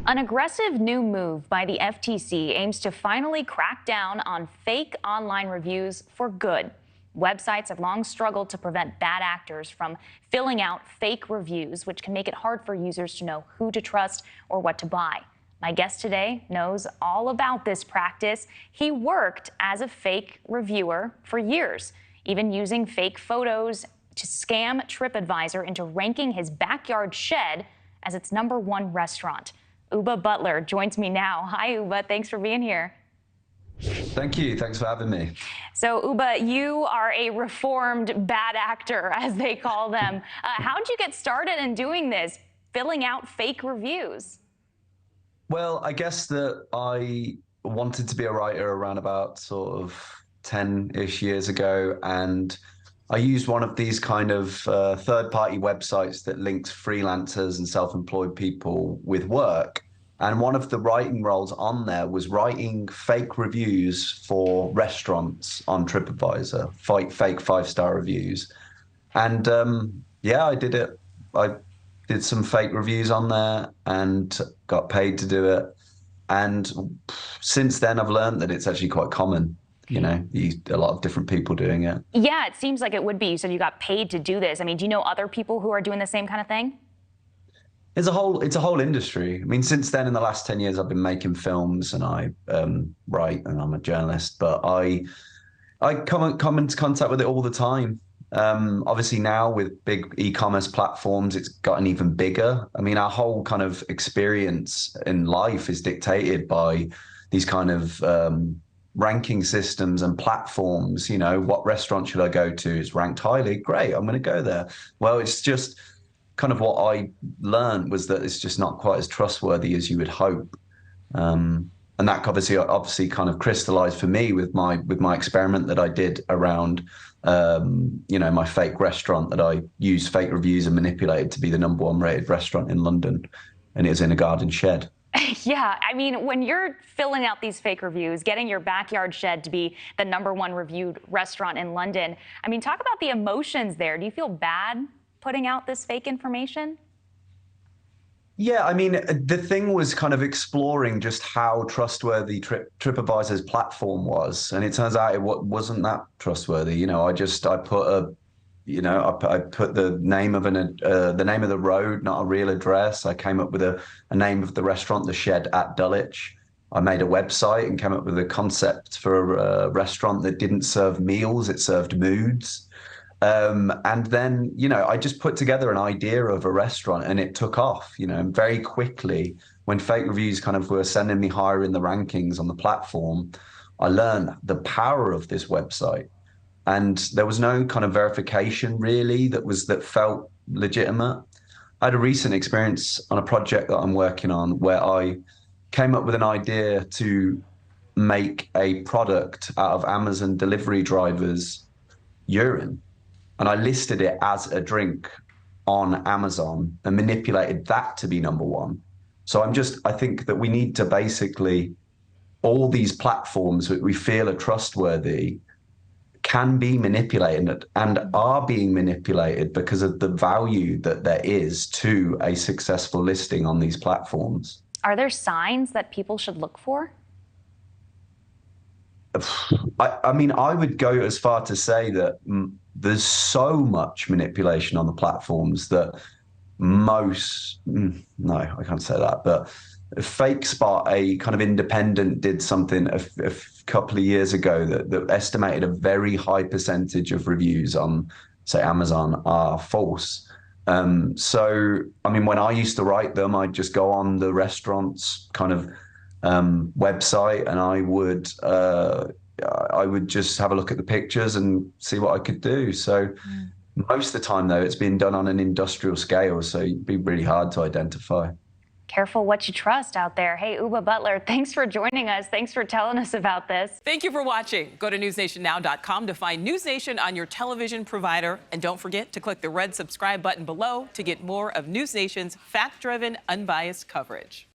An aggressive new move by the FTC aims to finally crack down on fake online reviews for good. Websites have long struggled to prevent bad actors from filling out fake reviews, which can make it hard for users to know who to trust or what to buy. My guest today knows all about this practice. He worked as a fake reviewer for years, even using fake photos to scam TripAdvisor into ranking his backyard shed as its #1 restaurant. Uba Butler joins me now. Hi, Uba. Thanks for being here. Thank you. Thanks for having me. So, Uba, you are a reformed bad actor, as they call them. How did you get started in doing this, filling out fake reviews? Well, I guess that I wanted to be a writer around about sort of 10-ish years ago, and I used one of these kind of third-party websites that links freelancers and self-employed people with work. And one of the writing roles on there was writing fake reviews for restaurants on TripAdvisor, fake 5-star reviews. And yeah, I did it. I did some fake reviews on there and got paid to do it. And since then, I've learned that it's actually quite common. You know, a lot of different people doing it. Yeah, it seems like it would be. You said you got paid to do this. I mean, do you know other people who are doing the same kind of thing? It's a whole industry. I mean, since then, in the last 10 years, I've been making films and I write and I'm a journalist, but I come into contact with it all the time. Obviously now with big e-commerce platforms, it's gotten even bigger. I mean, our whole kind of experience in life is dictated by these kind of ranking systems and platforms. You know, what restaurant should I go to? It's ranked highly. Great, I'm going to go there. Well, it's just kind of what I learned was that it's just not quite as trustworthy as you would hope. And that obviously kind of crystallized for me with my experiment that I did around, you know, my fake restaurant that I used fake reviews and manipulated to be the #1 rated restaurant in London. And it was in a garden shed. Yeah, I mean, when you're filling out these fake reviews, getting your backyard shed to be the #1 reviewed restaurant in London, I mean, talk about the emotions there. Do you feel bad putting out this fake information? Yeah, I mean, the thing was kind of exploring just how trustworthy TripAdvisor's platform was, and it turns out it wasn't that trustworthy. You know, I put I put the name of the name of the road, not a real address. I came up with a name of the restaurant, the Shed at Dulwich. I made a website and came up with a concept for a restaurant that didn't serve meals; it served moods. And then, you know, I just put together an idea of a restaurant and it took off, you know, and very quickly when fake reviews kind of were sending me higher in the rankings on the platform, I learned the power of this website. And there was no kind of verification really that felt legitimate. I had a recent experience on a project that I'm working on where I came up with an idea to make a product out of Amazon delivery drivers' urine. And I listed it as a drink on Amazon and manipulated that to be #1. So I think that we need to basically, all these platforms that we feel are trustworthy can be manipulated and are being manipulated because of the value that there is to a successful listing on these platforms. Are there signs that people should look for? I mean, I would go as far to say that there's so much manipulation on the platforms that no, I can't say that, but FakeSpot, a kind of independent, did something a couple of years ago that estimated a very high percentage of reviews on, say, Amazon are false. So, I mean, when I used to write them, I'd just go on the restaurant's kind of website and I would just have a look at the pictures and see what I could do. So most of the time, though, it's been done on an industrial scale, so it'd be really hard to identify. Careful what you trust out there. Hey, Uba Butler, thanks for joining us. Thanks for telling us about this. Thank you for watching. Go to newsnationnow.com to find NewsNation on your television provider. And don't forget to click the red subscribe button below to get more of NewsNation's fact-driven, unbiased coverage.